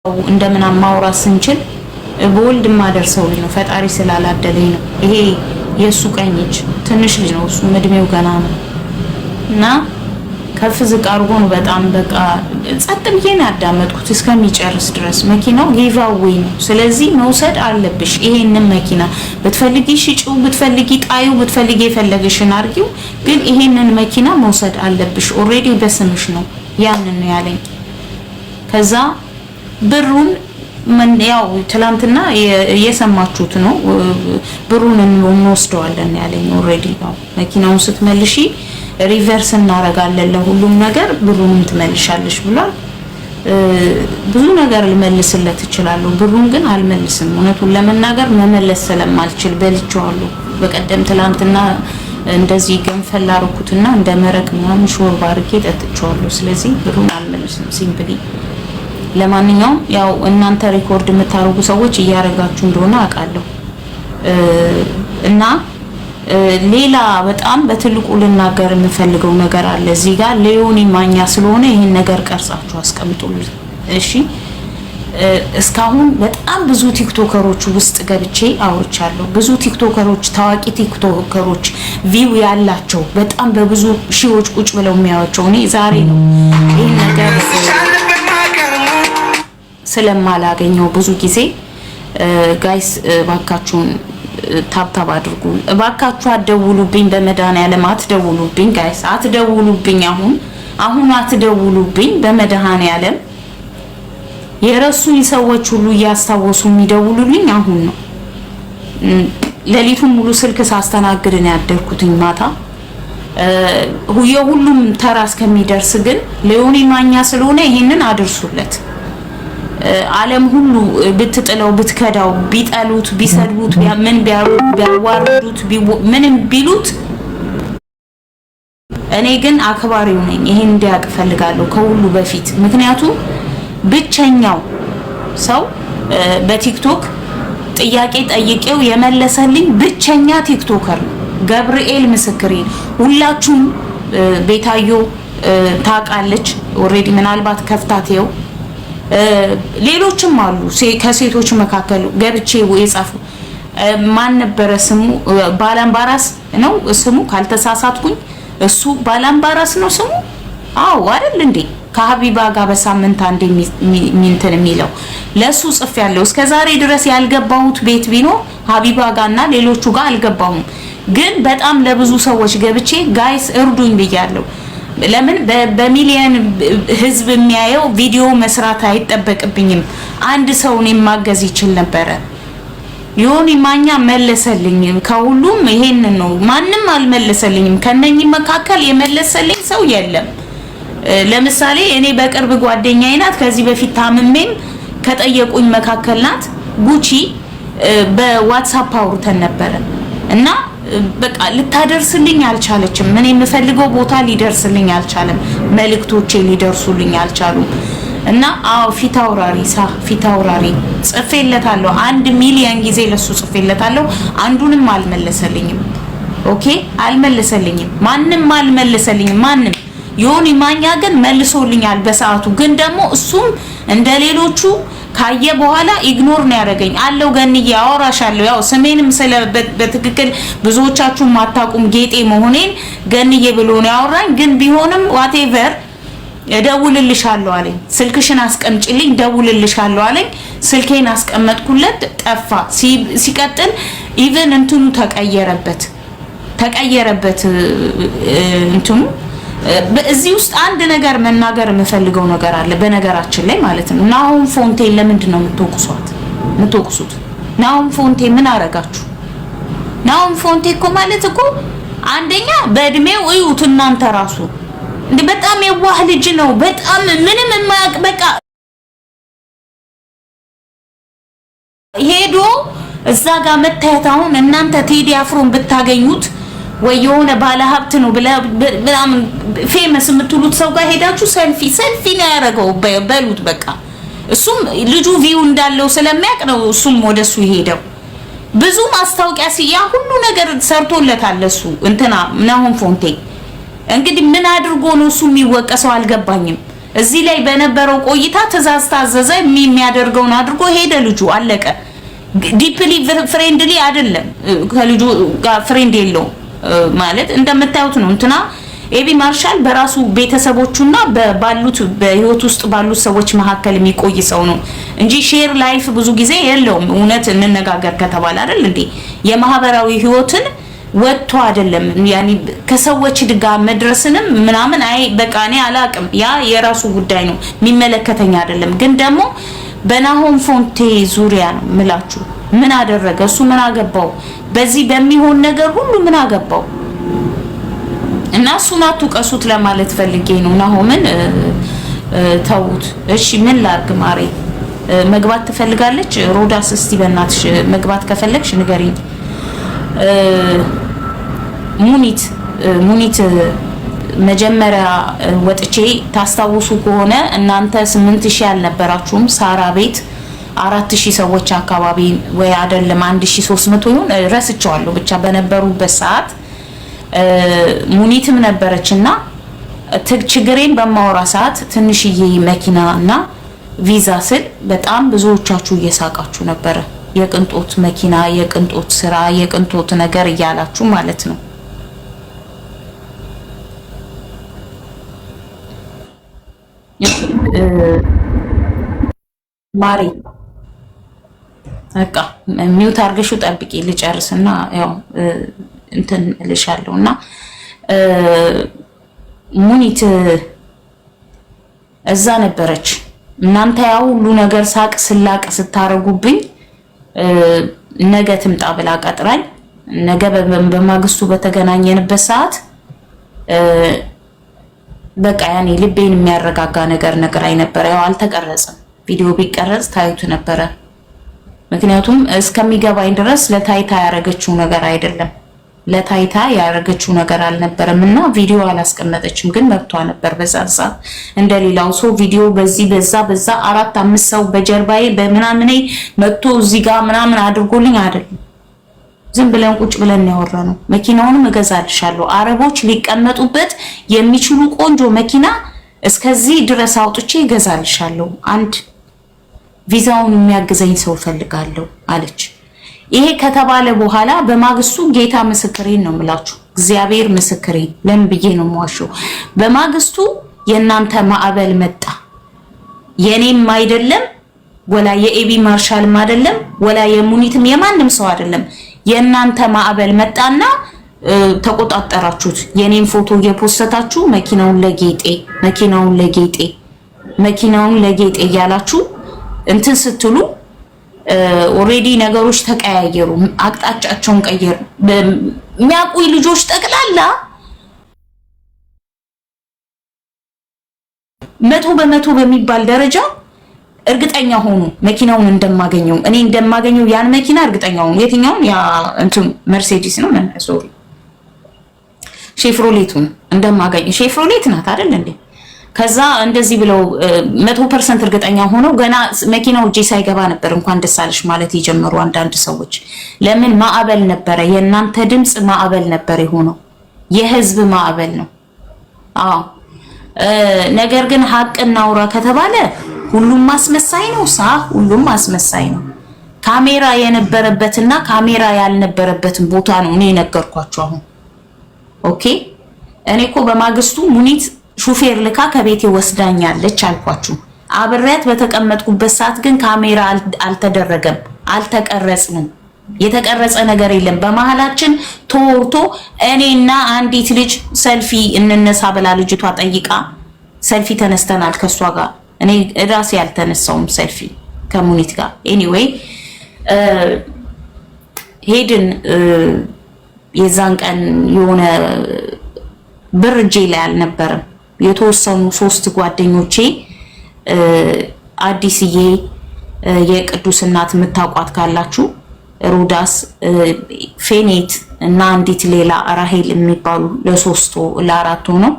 እንደምን ማውራት ስንችል በወልድ ማደርሰው ነው ፈጣሪ ስላላደለኝ ነው። ይሄ የሱ ቀኝ እጅ ትንሽ ልጅ ነው፣ እሱ እድሜው ገና ነው እና ከፍ ዝቅ አድርጎ ነው በጣም በቃ ጸጥ ብዬ ነው ያዳመጥኩት እስከሚጨርስ ድረስ። መኪናው ጊቫዌይ ነው፣ ስለዚህ መውሰድ አለብሽ ይሄንን መኪና። ብትፈልጊ ሽጪው፣ ብትፈልጊ ጣዩ፣ ብትፈልጊ የፈለግሽን አርጊው፣ ግን ይሄንን መኪና መውሰድ አለብሽ። ኦሬዲ በስምሽ ነው ያንን ነው ያለኝ። ከዛ ብሩን ምን ያው ትላንትና የሰማችሁት ነው፣ ብሩን እንወስደዋለን ያለኝ። ኦሬዲ ነው መኪናውን ስትመልሺ ሪቨርስ እናረጋለን ለሁሉም ነገር ብሩንም ትመልሻለሽ ብሏል። ብዙ ነገር ልመልስለት እችላለሁ፣ ብሩን ግን አልመልስም። እውነቱን ለመናገር መመለስ ስለማልችል በልቼዋለሁ። በቀደም ትላንትና እንደዚህ ገንፈል አደረኩትና እንደ መረቅ ምናምን ሾርባ አድርጌ ጠጥቼዋለሁ። ስለዚህ ብሩን አልመልስም ሲምፕሊ። ለማንኛውም ያው እናንተ ሪኮርድ የምታረጉ ሰዎች እያረጋችሁ እንደሆነ አውቃለሁ እና ሌላ በጣም በትልቁ ልናገር የምፈልገው ነገር አለ እዚህ ጋር ለዮኒ ማኛ ስለሆነ ይሄን ነገር ቀርጻችሁ አስቀምጡልኝ እሺ። እስካሁን በጣም ብዙ ቲክቶከሮች ውስጥ ገብቼ አውርቻለሁ። ብዙ ቲክቶከሮች፣ ታዋቂ ቲክቶከሮች ቪው ያላቸው በጣም በብዙ ሺዎች ቁጭ ብለው የሚያዩቸው እኔ ዛሬ ነው ይሄን ነገር ስለማላገኘው ብዙ ጊዜ ጋይስ ባካችሁን ታብታብ አድርጉ ባካችሁ። አትደውሉብኝ፣ በመድኃኒዓለም አትደውሉብኝ ጋይስ፣ አትደውሉብኝ። አሁን አትደውሉብኝ በመድኃኒዓለም። የረሱኝ ሰዎች ሁሉ እያስታወሱ የሚደውሉልኝ አሁን ነው። ሌሊቱን ሙሉ ስልክ ሳስተናግድ ነው ያደርኩትኝ ማታ። የሁሉም ተራ እስከሚደርስ ግን ለዮኒ ማኛ ስለሆነ ይሄንን አድርሱለት። ዓለም ሁሉ ብትጥለው ብትከዳው ቢጠሉት ቢሰድቡት ምን ቢያዋርዱት ምንም ቢሉት እኔ ግን አክባሪው ነኝ። ይሄን እንዲያውቅ ፈልጋለሁ ከሁሉ በፊት። ምክንያቱም ብቸኛው ሰው በቲክቶክ ጥያቄ ጠይቄው የመለሰልኝ ብቸኛ ቲክቶከር ነው። ገብርኤል ምስክሬ። ሁላችሁም ቤታዮ ታውቃለች ኦሬዲ፣ ምናልባት ከፍታቴው ሌሎችም አሉ ከሴቶች መካከል ገብቼ የጻፉ ማን ነበረ ስሙ? ባላምባራስ ነው ስሙ ካልተሳሳትኩኝ። እሱ ባላምባራስ ነው ስሙ። አዎ አይደል እንዴ? ከሀቢባ ጋር በሳምንት አንዴ ሚንትን የሚለው ለሱ ጽፍ ያለው እስከዛሬ ድረስ ያልገባሁት ቤት ቢኖር ሀቢባ ጋርና ሌሎቹ ጋር አልገባሁም። ግን በጣም ለብዙ ሰዎች ገብቼ ጋይስ እርዱኝ ብያለሁ። ለምን በሚሊየን ህዝብ የሚያየው ቪዲዮ መስራት አይጠበቅብኝም። አንድ ሰውን ማገዝ ይችል ነበር። ዮኒ ማኛ መለሰልኝ። ከሁሉም ይሄንን ነው፣ ማንም አልመለሰልኝም። ከነኚህ መካከል የመለሰልኝ ሰው የለም። ለምሳሌ እኔ በቅርብ ጓደኛዬ ናት፣ ከዚህ በፊት ታምሜም ከጠየቁኝ መካከል ናት። ጉቺ በዋትስአፕ አውርተን ነበር እና በቃ ልታደርስልኝ አልቻለችም። ምን የምፈልገው ቦታ ሊደርስልኝ አልቻለም። መልእክቶቼ ሊደርሱልኝ አልቻሉም። እና አዎ ፊታውራሪ ጽፌለታለሁ። 1 ሚሊዮን ጊዜ ለሱ ጽፌለታለሁ። አንዱንም አልመለሰልኝም። ኦኬ አልመለሰልኝም። ማንም አልመለሰልኝም። ማንም ዮኒ ማኛ ግን መልሶልኛል በሰዓቱ። ግን ደግሞ እሱም እንደሌሎቹ ካየ በኋላ ኢግኖር ነው ያደረገኝ። አለው ገንዬ አወራሻለሁ። ያው ስሜንም ስለ በትክክል ብዙዎቻችሁ ማታቁም ጌጤ መሆኔን ገንዬ ብሎ ነው ያወራኝ። ግን ቢሆንም ዋቴቨር እደውልልሻለሁ አለኝ። ስልክሽን አስቀምጪልኝ እደውልልሻለሁ አለኝ። ስልኬን አስቀመጥኩለት፣ ጠፋ። ሲቀጥል ኢቭን እንትኑ ተቀየረበት እንትኑ። በዚህ ውስጥ አንድ ነገር መናገር የምፈልገው ነገር አለ በነገራችን ላይ ማለት ነው። ናሆም ፎንቴን ለምንድን ነው የምትወቅሱት? ናሆም ፎንቴ ምን አረጋችሁ? ናሆም ፎንቴ እኮ ማለት እኮ አንደኛ በእድሜው እዩት እናንተ ራሱ እንዴ፣ በጣም የዋህ ልጅ ነው። በጣም ምንም የማያውቅ በቃ ሄዶ እዛ ጋር መታየት። አሁን እናንተ ቴዲ አፍሮን ብታገኙት ወይ የሆነ ባለ ሀብት ነው በጣም ፌመስ የምትሉት ሰው ጋር ሄዳችሁ ሰልፊ ነው ያደረገው በሉት በቃ። እሱም ልጁ ቪው እንዳለው ስለሚያውቅ ነው እሱም ወደሱ ይሄደው። ብዙ ማስታወቂያ ሲያ ሁሉ ነገር ሰርቶለታል እሱ እንትና ናሆም ፎንቴ። እንግዲህ ምን አድርጎ ነው እሱ የሚወቀሰው አልገባኝም። እዚህ ላይ በነበረው ቆይታ ትእዛዝ ታዘዘ፣ የሚያደርገውን አድርጎ ሄደ። ልጁ አለቀ። ዲፕሊ ፍሬንድሊ አይደለም፣ ከልጁ ጋር ፍሬንድ የለውም ማለት እንደምታዩት ነው። እንትና ኤቢ ማርሻል በራሱ ቤተሰቦቹና ባሉት በህይወት ውስጥ ባሉት ሰዎች መካከል የሚቆይ ሰው ነው እንጂ ሼር ላይፍ ብዙ ጊዜ የለውም። እውነት እንነጋገር ከተባለ አይደል እንዴ የማህበራዊ ህይወትን ወጥቶ አይደለም ያኒ ከሰዎች ጋር መድረስንም ምናምን አይ በቃ እኔ አላቅም። ያ የራሱ ጉዳይ ነው፣ የሚመለከተኝ አይደለም። ግን ደግሞ በናሆም ፎንቴ ዙሪያ ነው ምላችሁ። ምን አደረገ እሱ? ምን አገባው? በዚህ በሚሆን ነገር ሁሉ ምን አገባው? እና እሱን አትውቀሱት ለማለት ፈልጌ ነው። ናሆምን ተውት። እሺ ምን ላድርግ ማሬ? መግባት ትፈልጋለች ሮዳስ? እስቲ በእናትሽ መግባት ከፈለግሽ ንገሪኝ። ሙኒት መጀመሪያ ወጥቼ ታስታውሱ ከሆነ እናንተ 8000 አልነበራችሁም? ሳራ ቤት 4000 ሰዎች አካባቢ ወይ አይደለም 1300 ይሁን ረስቸዋለሁ፣ ብቻ በነበሩበት ሰዓት ሙኒትም ነበረችና ችግሬን በማወራ ሰዓት ትንሽዬ መኪና እና ቪዛ ስል በጣም ብዙዎቻችሁ እየሳቃችሁ ነበረ። የቅንጦት መኪና፣ የቅንጦት ስራ፣ የቅንጦት ነገር እያላችሁ ማለት ነው። ማሪ በቃ ሚውት አድርገሽው ጠብቂ ልጨርስና ያው እንትን እልሻለሁና ሙኒት እዛ ነበረች። እናንተ ያው ሁሉ ነገር ሳቅ ስላቅ ስታረጉብኝ ነገ ትምጣ ብላ ቀጥራኝ ነገ በማግስቱ በተገናኘንበት ሰዓት በቃ ያኔ ልቤን የሚያረጋጋ ነገር አይነበረ። ያው አልተቀረጸም። ቪዲዮ ቢቀረጽ ታዩት ነበረ። ምክንያቱም እስከሚገባኝ ድረስ ለታይታ ያረገችው ነገር አይደለም፣ ለታይታ ያረገችው ነገር አልነበረምና ቪዲዮ አላስቀመጠችም። ግን መብቷ ነበር በዛ ሰዓት እንደሌላው ሰው ቪዲዮ በዚህ በዛ 4-5 ሰው በጀርባዬ በመናምኔ መጥቶ እዚህ ጋር ምናምን አድርጎልኝ አይደለም። ዝም ብለን ቁጭ ብለን ያወራነው። መኪናውንም እገዛልሻለሁ፣ አረቦች ሊቀመጡበት የሚችሉ ቆንጆ መኪና እስከዚህ ድረስ አውጥቼ እገዛልሻለሁ፣ አንድ ቪዛውን የሚያግዘኝ ሰው ፈልጋለሁ አለች። ይሄ ከተባለ በኋላ በማግስቱ ጌታ ምስክሬን ነው የምላችሁ፣ እግዚአብሔር ምስክሬን ለምን ብዬ ነው የምዋሸው? በማግስቱ የእናንተ ማዕበል መጣ። የኔም አይደለም ወላ የኤቢ ማርሻልም አይደለም ወላ የሙኒትም የማንም ሰው አይደለም። የእናንተ ማዕበል መጣና ተቆጣጠራችሁት። የኔን ፎቶ እየፖስተታችሁ መኪናውን ለጌጤ እያላችሁ እንትን ስትሉ ኦሬዲ ነገሮች ተቀያየሩ፣ አቅጣጫቸውን ቀየሩ። የሚያውቁኝ ልጆች ጠቅላላ 100% በሚባል ደረጃ እርግጠኛ ሆኑ መኪናውን እንደማገኘው፣ እኔ እንደማገኘው ያን መኪና እርግጠኛ ሆኑ። የትኛውን? ያ እንትን መርሴዲስ ነው ሶሪ ሼፍሮሌቱን እንደማገኘው። ሼፍሮሌት ናት አይደል እንዴ? ከዛ እንደዚህ ብለው 100% እርግጠኛ ሆነው ገና መኪናው እጄ ሳይገባ ነበር እንኳን ደስ አለሽ ማለት የጀመሩ አንዳንድ ሰዎች። ለምን? ማዕበል ነበረ። የእናንተ ድምጽ ማዕበል ነበር የሆነው፣ የህዝብ ማዕበል ነው። አዎ ነገር ግን ሀቅ እናውራ ከተባለ ሁሉም ማስመሳይ ነው። ሁሉም ማስመሳይ ነው። ካሜራ የነበረበትና ካሜራ ያልነበረበትን ቦታ ነው እኔ ነገርኳችሁ አሁን። ኦኬ እኔ እኮ በማግስቱ ሙኒት ሹፌር ልካ ከቤቴ ወስዳኛለች አልኳችሁ። አብሬያት በተቀመጥኩበት ሰዓት ግን ካሜራ አልተደረገም፣ አልተቀረጽንም። የተቀረጸ ነገር የለም። በመሃላችን ተወርቶ እኔና አንዲት ልጅ ሰልፊ እንነሳ ብላ ልጅቷ ጠይቃ ሰልፊ ተነስተናል ከሷ ጋር። እኔ ራሴ ያልተነሳውም ሰልፊ ከሙኒት ጋር። ኤኒዌይ ሄድን። የዛን ቀን የሆነ ብር እጄ ላይ አልነበረም። የተወሰኑ 3 ጓደኞቼ አዲስዬ የቅዱስ እናት የምታውቋት ካላችሁ ሮዳስ፣ ፌኔት እና አንዲት ሌላ ራሄል የሚባሉ ለ4 ሆነው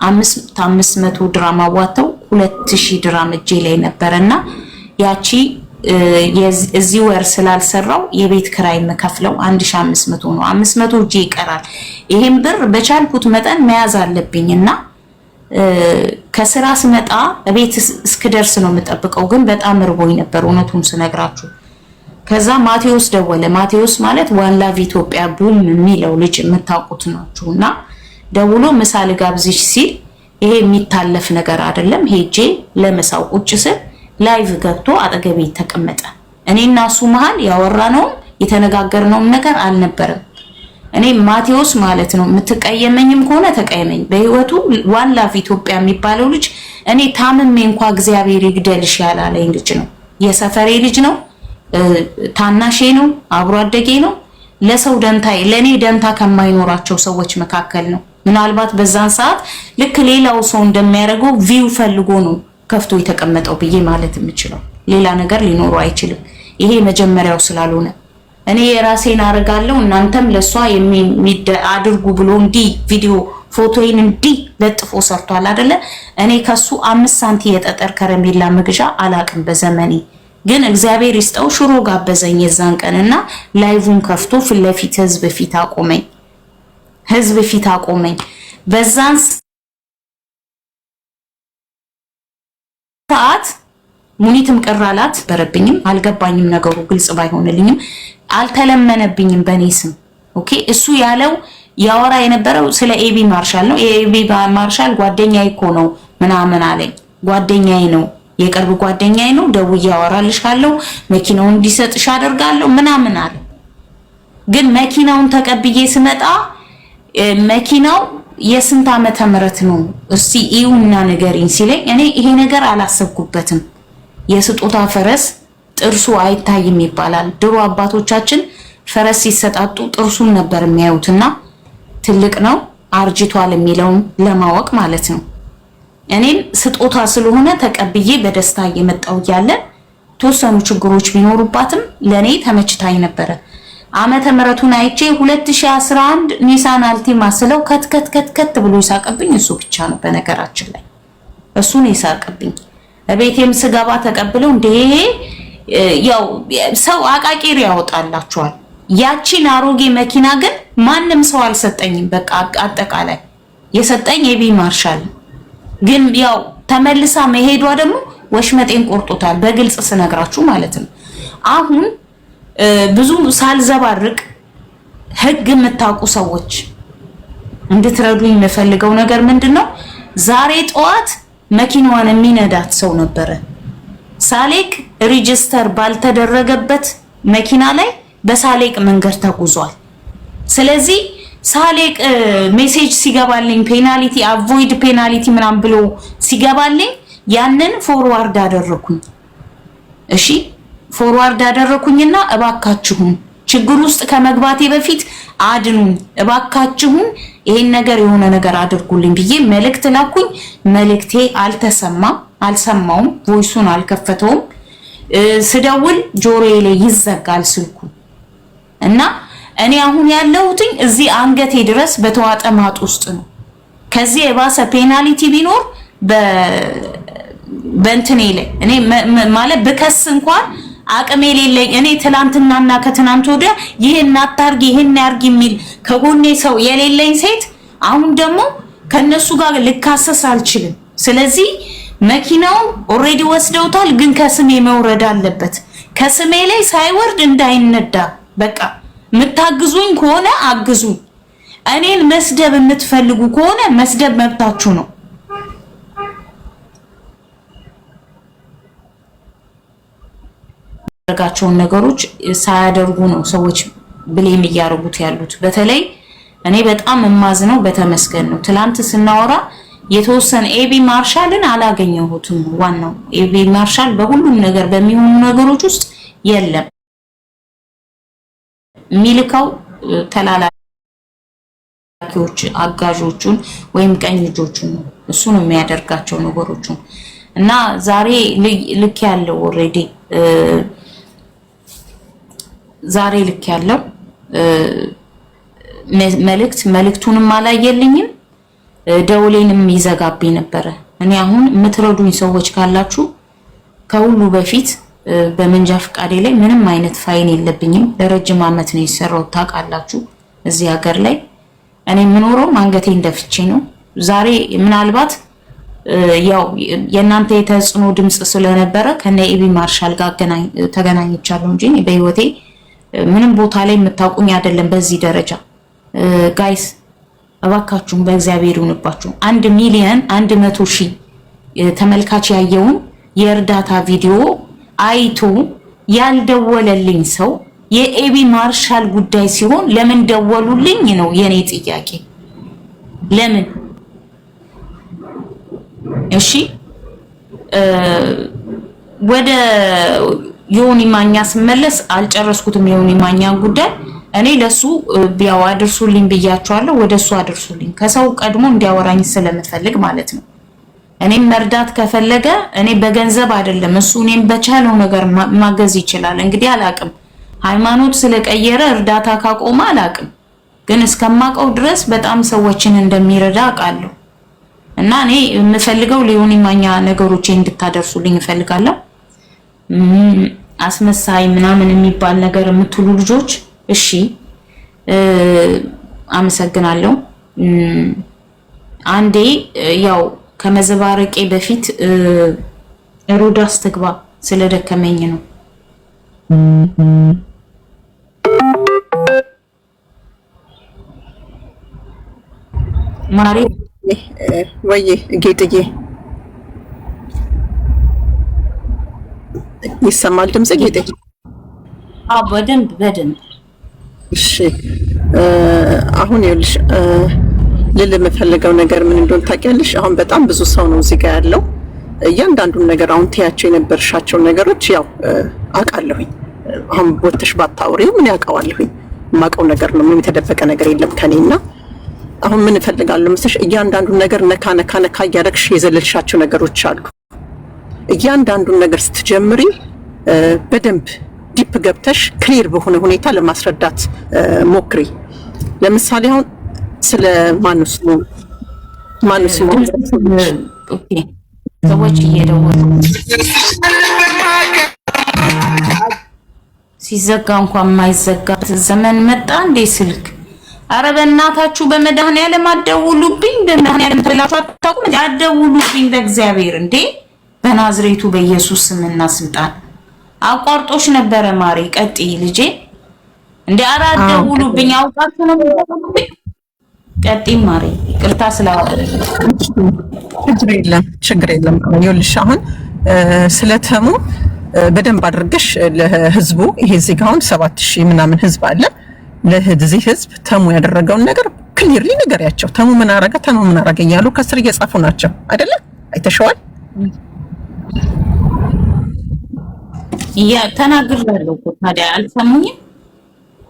500 ድራም አዋተው 2000 ድራም እጄ ላይ ነበርና ያቺ እዚህ ወር ስላልሰራው የቤት ክራይ መከፍለው 1500 ነው። 500 እጄ ይቀራል። ይሄን ብር በቻልኩት መጠን መያዝ አለብኝና ከስራ ስመጣ ቤት እስክደርስ ነው የምጠብቀው። ግን በጣም እርቦኝ ነበር እውነቱን ስነግራችሁ። ከዛ ማቴዎስ ደወለ። ማቴዎስ ማለት ዋን ላቭ ኢትዮጵያ ቡም የሚለው ልጅ የምታውቁት ናችሁና ደውሎ ምሳ ልጋብዝሽ ሲል ይሄ የሚታለፍ ነገር አይደለም። ሄጄ ለምሳው ቁጭ ስል ላይቭ ገብቶ አጠገቤ ተቀመጠ። እኔና እሱ መሃል ያወራነው የተነጋገርነው ነገር አልነበረም። እኔ ማቴዎስ ማለት ነው የምትቀየመኝም ከሆነ ተቀየመኝ። በህይወቱ ዋን ላቭ ኢትዮጵያ የሚባለው ልጅ እኔ ታምሜ እንኳን እግዚአብሔር ይግደልሽ ያላለኝ ልጅ ነው። የሰፈሬ ልጅ ነው። ታናሼ ነው። አብሮ አደጌ ነው። ለሰው ደንታ ለኔ ደንታ ከማይኖራቸው ሰዎች መካከል ነው። ምናልባት በዛን ሰዓት ልክ ሌላው ሰው እንደሚያደርገው ቪው ፈልጎ ነው ከፍቶ የተቀመጠው ብዬ ማለት የምችለው። ሌላ ነገር ሊኖረው አይችልም። ይሄ መጀመሪያው ስላልሆነ እኔ የራሴን አረጋለሁ እናንተም ለሷ አድርጉ ብሎ እንዲ ቪዲዮ ፎቶዬን እንዲ ለጥፎ ሰርቷል አይደለ? እኔ ከሱ 5 ሳንቲም የጠጠር ከረሜላ መግዣ አላቅም በዘመኔ። ግን እግዚአብሔር ይስጠው ሽሮ ጋበዘኝ የዛን ቀንና ላይቭን ከፍቶ ፊት ለፊት ህዝብ ፊት አቆመኝ። ህዝብ ፊት አቆመኝ። በዛን ሰዓት ሙኒትም ቀራላት በረብኝም አልገባኝም። ነገሩ ግልጽ ባይሆንልኝም አልተለመነብኝም በኔ ስም። ኦኬ እሱ ያለው ያወራ የነበረው ስለ ኤቢ ማርሻል ነው። ኤቢ ማርሻል ጓደኛዬ እኮ ነው ምናምን አለኝ። ጓደኛዬ ነው፣ የቅርብ ጓደኛዬ ነው። ደውዬ አወራልሻለሁ፣ መኪናውን እንዲሰጥሽ አደርጋለሁ ምናምን አለ። ግን መኪናውን ተቀብዬ ስመጣ መኪናው የስንት ዓመተ ምህረት ነው እስቲ ይውና ንገሪኝ ሲለኝ እኔ ይሄ ነገር አላሰብኩበትም። የስጦታ ፈረስ ጥርሱ አይታይም ይባላል። ድሮ አባቶቻችን ፈረስ ሲሰጣጡ ጥርሱን ነበር የሚያዩትና ትልቅ ነው አርጅቷል የሚለውን ለማወቅ ማለት ነው። እኔም ስጦታ ስለሆነ ተቀብዬ በደስታ እየመጣው ያለ ተወሰኑ ችግሮች ቢኖሩባትም ለኔ ተመችታኝ ነበረ። ዓመተ ምህረቱን አይቼ 2011 ኒሳን አልቲማ ስለው ከት ብሎ ይሳቀብኝ እሱ ብቻ ነው። በነገራችን ላይ እሱ ነው ይሳቀብኝ። ቤቴም ስገባ ተቀብለው እንዴ ያው ሰው አቃቂር ያወጣላችኋል። ያቺን አሮጌ መኪና ግን ማንም ሰው አልሰጠኝም። በቃ አጠቃላይ የሰጠኝ ኤቢ ማርሻል ግን ያው ተመልሳ መሄዷ ደግሞ ወሽመጤን ቆርጦታል። በግልጽ ስነግራችሁ ማለት ነው። አሁን ብዙ ሳልዘባርቅ ህግ የምታውቁ ሰዎች እንድትረዱኝ የምፈልገው ነገር ምንድነው? ዛሬ ጠዋት መኪናዋን የሚነዳት ሰው ነበረ። ሳሌቅ ሬጂስተር ባልተደረገበት መኪና ላይ በሳሌቅ መንገድ ተጉዟል። ስለዚህ ሳሌቅ ሜሴጅ ሲገባልኝ ፔናልቲ አቮይድ ፔናልቲ ምናምን ብሎ ሲገባልኝ ያንን ፎርዋርድ አደረኩኝ። እሺ ፎርዋርድ አደረኩኝና እባካችሁን ችግር ውስጥ ከመግባቴ በፊት አድኑኝ፣ እባካችሁን ይሄን ነገር የሆነ ነገር አድርጉልኝ ብዬ መልእክት ላኩኝ። መልእክቴ አልሰማውም፣ ቮይሱን አልከፈተውም። ስደውል ጆሮዬ ላይ ይዘጋል ስልኩ እና እኔ አሁን ያለሁትኝ እዚህ አንገቴ ድረስ በተዋጠ ማጥ ውስጥ ነው። ከዚህ የባሰ ፔናልቲ ቢኖር በእንትኔ ላይ እኔ ማለት በከስ እንኳን አቅም የሌለኝ እኔ ትላንትናና ከትናንት ወዲያ ይሄን አታርጊ ይሄን ያርጊ የሚል ከጎኔ ሰው የሌለኝ ሴት አሁን ደግሞ ከነሱ ጋር ልካሰስ አልችልም። ስለዚህ መኪናው ኦሬዲ ወስደውታል፣ ግን ከስሜ መውረድ አለበት። ከስሜ ላይ ሳይወርድ እንዳይነዳ በቃ የምታግዙኝ ከሆነ አግዙኝ። እኔን መስደብ የምትፈልጉ ከሆነ መስደብ መብታችሁ ነው። ያደረጋቸውን ነገሮች ሳያደርጉ ነው ሰዎች ብሌም እያደረጉት ያሉት። በተለይ እኔ በጣም የማዝነው በተመስገን ነው። ትላንት ስናወራ የተወሰነ ኤቢ ማርሻልን አላገኘሁትም። ዋናው ኤቢ ማርሻል በሁሉም ነገር በሚሆኑ ነገሮች ውስጥ የለም። ሚልካው ተላላኪዎች አጋዦቹን ወይም ቀኝ እጆቹን ነው። እሱ ነው የሚያደርጋቸው ነገሮቹን እና ዛሬ ልክ ያለው ኦሬዲ ዛሬ ልክ ያለው መልእክቱንም አላየልኝም። ደውሌንም ይዘጋብኝ ነበረ። እኔ አሁን የምትረዱኝ ሰዎች ካላችሁ ከሁሉ በፊት በመንጃ ፍቃዴ ላይ ምንም አይነት ፋይን የለብኝም። ለረጅም ዓመት ነው የሰራው ታውቃላችሁ። እዚህ ሀገር ላይ እኔ የምኖረው አንገቴን ደፍቼ ነው። ዛሬ ምናልባት ያው የእናንተ የተጽዕኖ ድምጽ ስለነበረ ከነ ኤቢ ማርሻል ጋር ተገናኝቻለሁ እንጂ በህይወቴ ምንም ቦታ ላይ የምታውቁኝ አይደለም። በዚህ ደረጃ ጋይስ እባካችሁም በእግዚአብሔር ይሁንባችሁ 1,100,000 ተመልካች ያየውን የእርዳታ ቪዲዮ አይቶ ያልደወለልኝ ሰው የኤቢ ማርሻል ጉዳይ ሲሆን ለምን ደወሉልኝ ነው የኔ ጥያቄ። ለምን? እሺ ወደ ዮኒ ማኛ ስመለስ አልጨረስኩትም። ዮኒ ማኛ ጉዳይ እኔ ለሱ ቢያው አድርሱልኝ ብያቸዋለሁ። ወደሱ አድርሱልኝ ከሰው ቀድሞ እንዲያወራኝ ስለምፈልግ ማለት ነው። እኔም መርዳት ከፈለገ እኔ በገንዘብ አይደለም እሱ እኔም በቻለው ነገር ማገዝ ይችላል። እንግዲህ አላቅም ሃይማኖት ስለቀየረ እርዳታ ካቆመ አላቅም፣ ግን እስከማቀው ድረስ በጣም ሰዎችን እንደሚረዳ አውቃለሁ። እና እኔ የምፈልገው ለዮኒ ማኛ ነገሮች እንድታደርሱልኝ እፈልጋለሁ። አስመሳይ ምናምን የሚባል ነገር የምትሉ ልጆች እሺ አመሰግናለሁ። አንዴ ያው ከመዘባረቄ በፊት ሮዳስ ትግባ ስለደከመኝ ነው። ማሪ ወይ ጌጥዬ ይሰማል ድምጽ ጌጤ? አዎ በደንብ። እሺ አሁን ይኸውልሽ ልል የምፈልገው ነገር ምን እንደሆነ ታውቂያለሽ? አሁን በጣም ብዙ ሰው ነው እዚህ ጋር ያለው። እያንዳንዱን ነገር አሁን ትያቸው የነበርሻቸው ነገሮች ያው አውቃለሁኝ። አሁን ወጥተሽ ባታወሪው ምን ያውቀዋለሁኝ? የማውቀው ነገር ነው። ምንም የተደበቀ ነገር የለም ከኔና አሁን ምን እፈልጋለሁ መሰለሽ፣ እያንዳንዱን ነገር ነካ እያደረግሽ የዘለልሻቸው ነገሮች አሉ። እያንዳንዱን ነገር ስትጀምሪ በደንብ ዲፕ ገብተሽ ክሊር በሆነ ሁኔታ ለማስረዳት ሞክሪ። ለምሳሌ አሁን ስለ ማንስ ኦኬ ሰዎች እየደወሉ ሲዘጋ እንኳን የማይዘጋ ዘመን መጣ እንዴ ስልክ። አረ በእናታችሁ በመድኃኒዓለም አትደውሉብኝ። በመድኃኒዓለም ተላችሁ አታውቁም። አትደውሉብኝ በእግዚአብሔር እንዴ በናዝሬቱ በኢየሱስ ስምና ስልጣን። አቋርጦሽ ነበረ ማሪ ቀጥይ ልጄ እንዴ። አረ አትደውሉብኝ አውቃችሁ ነው የምትደውሉብኝ። ቀጥይ ማሪ ይቅርታ ስላወራሽ። ችግር የለም። ይኸውልሽ አሁን ስለተሙ በደንብ አድርገሽ ለህዝቡ ይሄ እዚህ ጋር አሁን 7000 ምናምን ህዝብ አለ። ለዚህ ህዝብ ተሙ ያደረገውን ነገር ክሊርሊ ንገሪያቸው። ተሙ ምን አረገ እያሉ ከስር እየጻፉ ናቸው አይደለ? አይተሽዋል? ተናግሬያለሁ እኮ ታዲያ አልሰሙኝም?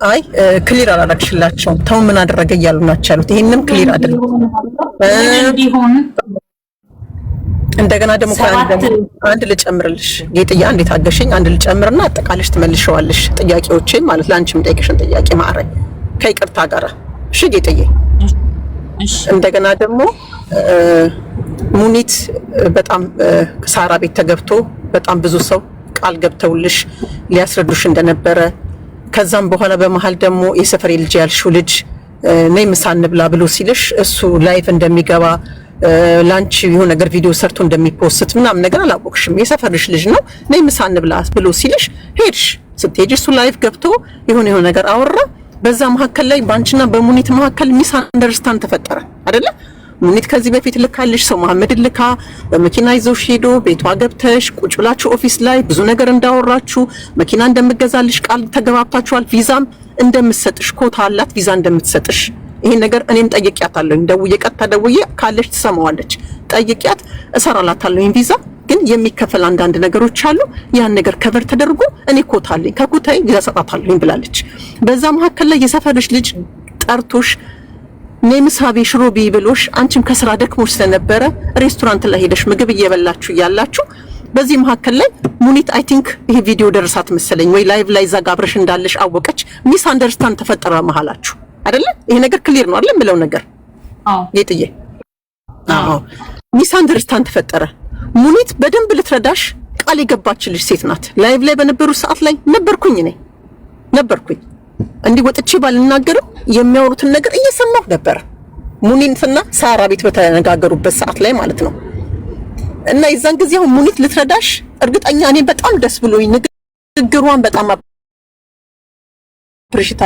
አይ ክሊር አላደረግሽላቸውም። ተሙ ምን አደረገ እያሉ ናቸው ያሉት። ይሄንም ክሊር አድርጉ። እንደገና ደግሞ አንድ ልጨምርልሽ ጌጥያ፣ እንዴት አገሽኝ? አንድ ልጨምርና አጠቃለሽ ትመልሺዋለሽ ጥያቄዎችን ማለት ለአንቺም ጠይቅሽን ጥያቄ ማዕረግ ከይቅርታ ጋር እሺ ጌጥዬ። እንደገና ደግሞ ሙኒት በጣም ሳራ ቤት ተገብቶ በጣም ብዙ ሰው ቃል ገብተውልሽ ሊያስረዱሽ እንደነበረ ከዛም በኋላ በመሃል ደግሞ የሰፈሬ ልጅ ያልሽው ልጅ ነይ ምሳ እንብላ ብሎ ሲልሽ እሱ ላይፍ እንደሚገባ ላንቺ የሆነ ነገር ቪዲዮ ሰርቶ እንደሚፖስት ምናምን ነገር አላወቅሽም። የሰፈርሽ ልጅ ነው ነይ ምሳ እንብላ ብሎ ሲልሽ ሄድሽ። ስትሄጂ እሱ ላይፍ ገብቶ የሆነ ነገር አወራ። በዛ መሀከል ላይ ባንቺና በሙኒት መሀከል ሚስ አንደርስታንድ ተፈጠረ አይደለ? ሙኒት ከዚህ በፊት ልካልሽ ሰው መሐመድ ልካ በመኪና ይዘውሽ ሄዶ ቤቷ ገብተሽ ቁጭ ብላችሁ ኦፊስ ላይ ብዙ ነገር እንዳወራችሁ መኪና እንደምገዛልሽ ቃል ተገባብታችኋል። ቪዛም እንደምትሰጥሽ ኮታ አላት ቪዛ እንደምትሰጥሽ ይሄን ነገር እኔም ጠይቂያታለሁ። ደውዬ ቀጥታ ደውዬ ካለሽ ትሰማዋለች። ጠይቂያት እሰራላታለሁ። ቪዛ ግን የሚከፈል አንዳንድ ነገሮች አሉ። ያን ነገር ከቨር ተደርጎ እኔ ኮታ አለኝ ከኮታዬ ቪዛ ሰጣታለሁ ብላለች። በዛ መሀከል ላይ የሰፈርሽ ልጅ ጠርቶሽ ነምሳቤ ሽሮቢ ብሎሽ አንቺም ከስራ ደክሞሽ ስለነበረ ሬስቶራንት ላይ ሄደሽ ምግብ እየበላችሁ ያላችሁ በዚህ መሀከል ላይ ሙኒት አይ ቲንክ ይሄ ቪዲዮ ደረሳት መሰለኝ ወይ ላይቭ ላይ ዛጋ አብረሽ እንዳለሽ አወቀች። ሚስ አንደርስታንድ ተፈጠረ መሀላችሁ አይደለ? ይሄ ነገር ክሊር ነው አይደል? ምለው ነገር ጌጥዬ ሚስ አንደርስታንድ ተፈጠረ። ሙኒት በደንብ ልትረዳሽ ቃል የገባችልሽ ሴት ናት። ላይቭ ላይ በነበሩ ሰዓት ላይ ነበርኩኝ እንዲህ ወጥቼ ባልናገርም የሚያወሩትን ነገር እየሰማሁ ነበር። ሙኒትና ሳራ ቤት በተነጋገሩበት ሰዓት ላይ ማለት ነው። እና የዛን ጊዜ አሁን ሙኒት ልትረዳሽ እርግጠኛ እኔ በጣም ደስ ብሎኝ ንግግሯን በጣም አፕሪሺየት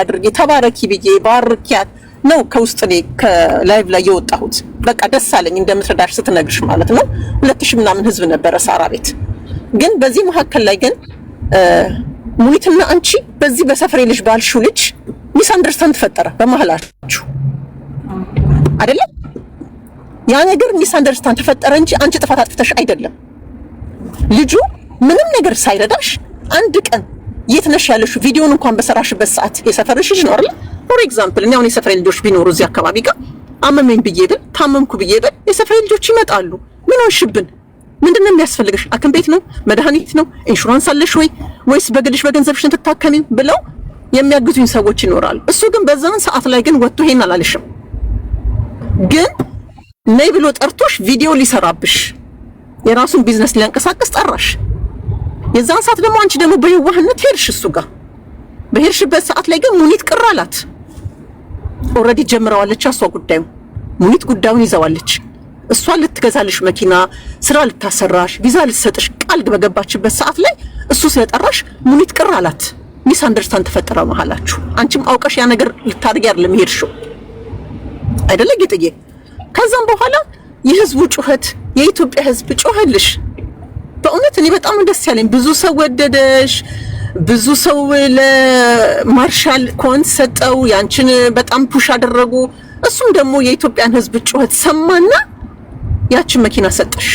አድርጌ ተባረኪ ብዬ ባርኪያት ነው ከውስጥ እኔ ከላይቭ ላይ የወጣሁት። በቃ ደስ አለኝ እንደምትረዳሽ ስትነግርሽ ማለት ነው። 2000 ምናምን ህዝብ ነበረ ሳራ ቤት። ግን በዚህ መካከል ላይ ግን ሙኒትና አንቺ በዚህ በሰፈሬ ልጅ ባልሽው ልጅ ሚስ አንደርስታንድ ተፈጠረ በመሃላችሁ አይደለም? ያ ነገር ሚስ አንደርስታንድ ተፈጠረ እንጂ አንቺ ጥፋት አጥፍተሽ አይደለም። ልጁ ምንም ነገር ሳይረዳሽ አንድ ቀን የት ነሽ ያለሽው ቪዲዮን እንኳን በሰራሽበት ሰዓት የሰፈርሽ ልጅ ነው አይደል? ፎር ኤግዛምፕል እኔ አሁን የሰፈሬ ልጆች ቢኖሩ እዚህ አካባቢ ጋር አመመኝ ብዬ ብል ታመምኩ ብዬ ብል የሰፈሬ ልጆች ይመጣሉ። ምን ሆንሽብን? ምንድነው የሚያስፈልግሽ? ሐኪም ቤት ነው? መድኃኒት ነው? ኢንሹራንስ አለሽ ወይስ በግልሽ በገንዘብሽ ተታከሚው ብለው የሚያግዙኝ ሰዎች ይኖራሉ። እሱ ግን በዛን ሰዓት ላይ ግን ወጥቶ ይሄን አላለሽም። ግን ነይ ብሎ ጠርቶሽ ቪዲዮ ሊሰራብሽ የራሱን ቢዝነስ ሊያንቀሳቅስ ጠራሽ። የዛን ሰዓት ደግሞ አንቺ ደግሞ በየዋህነት ሄድሽ እሱ ጋር። በሄድሽበት ሰዓት ላይ ግን ሙኒት ቅር አላት። ኦልሬዲ ጀምረዋለች እሷ ጉዳዩ። ሙኒት ጉዳዩን ይዘዋለች። እሷ ልትገዛልሽ መኪና፣ ስራ ልታሰራሽ፣ ቪዛ ልትሰጥሽ ቃል በገባችበት ሰዓት ላይ እሱ ስለጠራሽ ሙኒት ቅር አላት። ሚስ አንደርስታንድ ተፈጠረ መሃላችሁ። አንቺም አውቀሽ ያ ነገር ልታርጊ አይደለም ሄድሽው አይደለ ጌጥዬ? ከዛም በኋላ የህዝቡ ጩኸት የኢትዮጵያ ህዝብ ጮኸልሽ። በእውነት እኔ በጣም ደስ ያለኝ ብዙ ሰው ወደደሽ። ብዙ ሰው ለማርሻል ኮንት ሰጠው። ያንቺን በጣም ፑሽ አደረጉ። እሱም ደግሞ የኢትዮጵያን ህዝብ ጩኸት ሰማና ያቺን መኪና ሰጠሽ።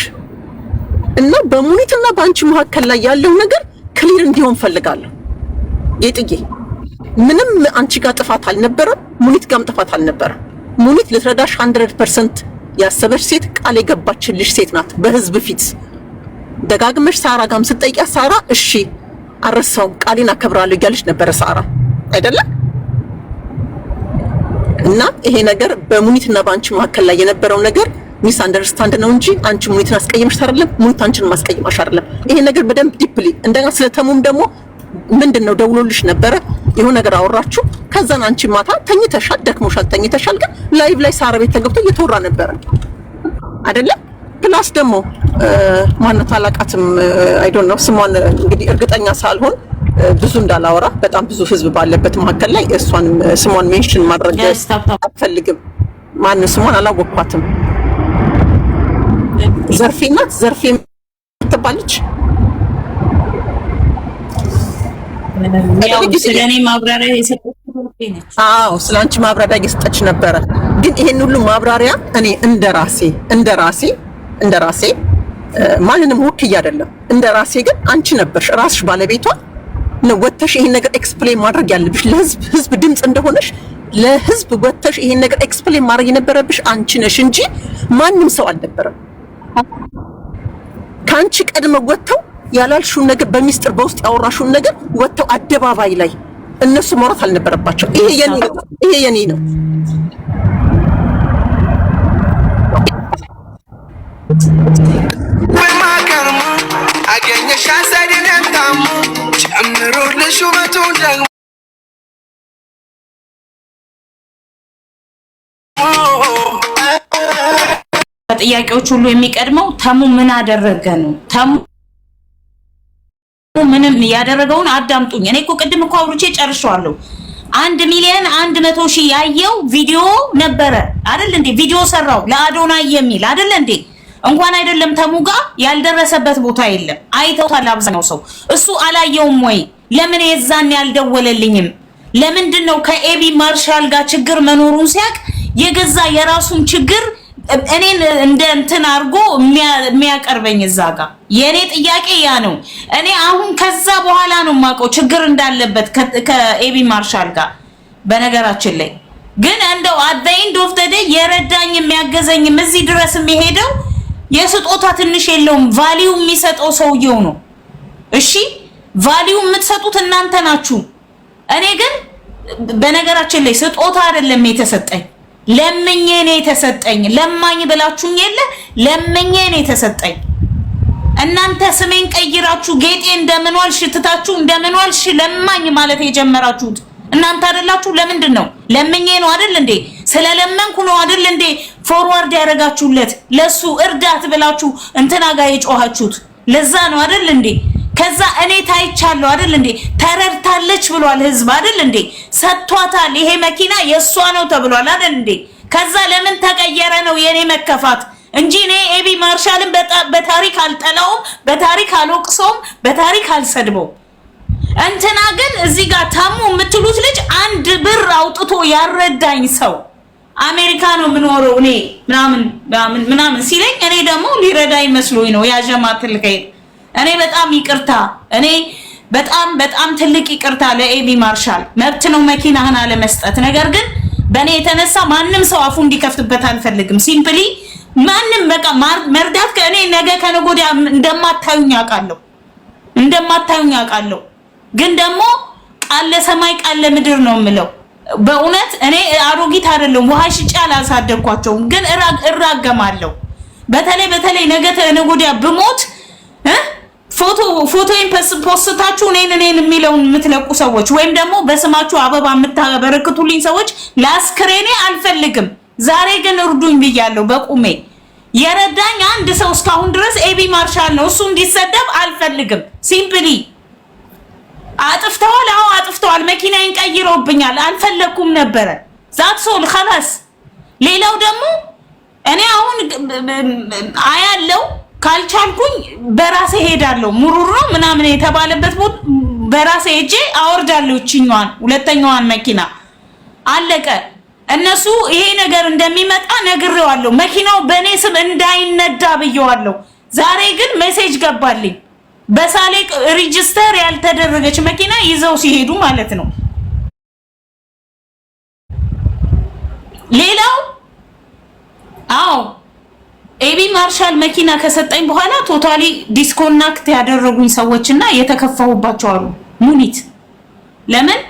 እና በሙኒትና በአንቺ መካከል ላይ ያለው ነገር ክሊር እንዲሆን ፈልጋለሁ ጌጥዬ። ምንም አንቺ ጋር ጥፋት አልነበረም፣ ሙኒት ጋርም ጥፋት አልነበረም። ሙኒት ልትረዳሽ 100% ያሰበሽ ሴት ቃል የገባችልሽ ሴት ናት። በህዝብ ፊት ደጋግመሽ ሳራ ጋርም ስትጠይቂያት ሳራ እሺ አረሳው ቃሌን አከብራለሁ እያለች ነበረ ሳራ አይደለም? እና ይሄ ነገር በሙኒትና በአንቺ መካከል ላይ የነበረው ነገር ሚስ አንደርስታንድ ነው እንጂ አንቺ ሙኒትን አስቀየምሽ አይደለም፣ ሙኒት አንቺን ማስቀየምሽ አይደለም። ይሄ ነገር በደንብ ዲፕሊ እንደኛ ስለተሙም ደግሞ ምንድነው ደውሎልሽ ነበረ የሆነ ነገር አወራችሁ። ከዛን አንቺ ማታ ተኝተሻል፣ ደክሞሻል፣ ተኝተሻል። ግን ላይቭ ላይ ሳራ ቤት ተገብቶ እየተወራ ነበረ አይደለም? ፕላስ ደግሞ ማንነት አላቃትም አይ ዶንት ኖ ስሟን እንግዲህ እርግጠኛ ሳልሆን ብዙ እንዳላወራ በጣም ብዙ ህዝብ ባለበት መካከል ላይ እሷን ስሟን ሜንሽን ማድረግ አልፈልግም። ማን ስሟን አላወቅኳትም። ዘርፌ ናት፣ ዘርፌ ትባለች። ያው ስለኔ ማብራሪያ የሰጠች ነች። አዎ ስላንቺ ማብራሪያ እየሰጠች ነበረ። ግን ይሄን ሁሉ ማብራሪያ እኔ እንደራሴ ማንንም ወክዬ አይደለም። እንደራሴ ግን አንቺ ነበርሽ ራስሽ ባለቤቷ ነው ወተሽ ይሄን ነገር ኤክስፕሌን ማድረግ ያለብሽ ህዝብ ድምጽ እንደሆነሽ ለህዝብ ወተሽ ይሄን ነገር ኤክስፕሌን ማድረግ የነበረብሽ አንቺ ነሽ እንጂ ማንም ሰው አልነበረም። ካንቺ ቀድመው ወተው ያላልሽውን ነገር በሚስጥር በውስጥ ያወራሽውን ነገር ወተው አደባባይ ላይ እነሱ ማውራት አልነበረባቸው። ይሄ የኔ ነው። ወማከርሙ አገኘሽ አሳደነታሙ ጨምሩልሽ ውበቱን ደግሞ ጥያቄዎች ሁሉ የሚቀድመው ተሙ ምን አደረገ ነው። ተሙ ምንም ያደረገውን አዳምጡኝ። እኔ እኮ ቅድም እኮ አውርቼ ጨርሻለሁ። 1,100,000 ያየው ቪዲዮ ነበረ አይደል እንዴ? ቪዲዮ ሰራው ለአዶናይ የሚል አይደል እንዴ? እንኳን አይደለም ተሙ ጋር ያልደረሰበት ቦታ የለም። አይተውታል አብዛኛው ሰው። እሱ አላየውም ወይ? ለምን የዛን ያልደወለልኝም? ለምንድነው ከኤቢ ማርሻል ጋር ችግር መኖሩን ሲያቅ የገዛ የራሱን ችግር እኔን እንደ እንትን አርጎ የሚያቀርበኝ እዛ ጋር? የኔ ጥያቄ ያ ነው። እኔ አሁን ከዛ በኋላ ነው ማውቀው ችግር እንዳለበት ከኤቢ ማርሻል ጋር። በነገራችን ላይ ግን እንደው at the end of the day የረዳኝ የሚያገዘኝም እዚህ ድረስ የሚሄደው የስጦታ ትንሽ የለውም። ቫልዩ የሚሰጠው ሰውየው ነው። እሺ ቫልዩ የምትሰጡት እናንተ ናችሁ። እኔ ግን በነገራችን ላይ ስጦታ አይደለም የተሰጠኝ፣ ለምኜ ነው የተሰጠኝ። ለማኝ ብላችሁኝ የለ ለምኜ ነው የተሰጠኝ። እናንተ ስሜን ቀይራችሁ ጌጤ እንደምንዋልሽ ትታችሁ እንደምንዋልሽ ለማኝ ማለት የጀመራችሁት እናንተ አይደላችሁ? ለምንድን ነው? ለምኜ ነው አይደል እንዴ? ስለለመንኩ ነው አይደል እንዴ ፎርዋርድ ያደረጋችሁለት ለሱ እርዳት ብላችሁ እንትና ጋር የጮሃችሁት ለዛ ነው አይደል እንዴ ከዛ እኔ ታይቻለሁ አይደል እንዴ ተረድታለች ብሏል ህዝብ አይደል እንዴ ሰጥቷታል ይሄ መኪና የሷ ነው ተብሏል አይደል እንዴ ከዛ ለምን ተቀየረ ነው የኔ መከፋት እንጂ እኔ ኤቢ ማርሻልን በታሪክ አልጠላውም በታሪክ አልወቅሰውም በታሪክ አልሰድበው እንትና ግን እዚህ ጋር ታሙ የምትሉት ልጅ አንድ ብር አውጥቶ ያረዳኝ ሰው አሜሪካ ነው ምኖረው እኔ ምናምን ሲለኝ እኔ ደግሞ ሊረዳኝ መስሎኝ ነው ያጀማትል ከይ እኔ በጣም ይቅርታ እኔ በጣም ትልቅ ይቅርታ ለኤቢ ማርሻል መብት ነው መኪናህን አለ መስጠት ነገር ግን በኔ የተነሳ ማንንም ሰው አፉ እንዲከፍትበት አልፈልግም ሲምፕሊ ማንንም በቃ መርዳት ከእኔ ነገ ከነጎዲያ እንደማታዩኝ አውቃለሁ ግን ደግሞ ቃል ለሰማይ ቃል ለምድር ነው የምለው በእውነት እኔ አሮጊት አይደለም ውሃ ሽጫ አላሳደኳቸው ግን እራገማለሁ በተለይ ነገ ከነጎዲያ ብሞት ፎቶዬን ፖስታችሁ እኔን የሚለውን የምትለቁ ሰዎች ወይም ደግሞ በስማችሁ አበባ የምታበረክቱልኝ ሰዎች ላስክሬኔ አልፈልግም ዛሬ ግን እርዱኝ ብያለሁ በቁሜ የረዳኝ አንድ ሰው እስካሁን ድረስ ኤቢ ማርሻል ነው እሱ እንዲሰደብ አልፈልግም ሲምፕሊ አጥፍተዋል መኪናዬን ቀይሮብኛል አልፈለኩም ነበር ዛት ሶል خلاص ሌላው ደግሞ እኔ አሁን አያለው ካልቻልኩኝ በራሴ ሄዳለሁ ሙሩር ነው ምናምን የተባለበት ቦታ በራሴ ሄጄ አወርዳለሁ እቺኛዋን ሁለተኛዋን መኪና አለቀ እነሱ ይሄ ነገር እንደሚመጣ ነግሬዋለሁ መኪናው በኔ ስም እንዳይነዳ ብየዋለሁ ዛሬ ግን ሜሴጅ ገባልኝ በሳሌቅ ሬጂስተር ያልተደረገች መኪና ይዘው ሲሄዱ ማለት ነው ሌላው ኤቢ ማርሻል መኪና ከሰጠኝ በኋላ ቶታሊ ዲስኮኔክት ያደረጉኝ ሰዎችና የተከፋሁባቸው አሉ ሙኒት ለምን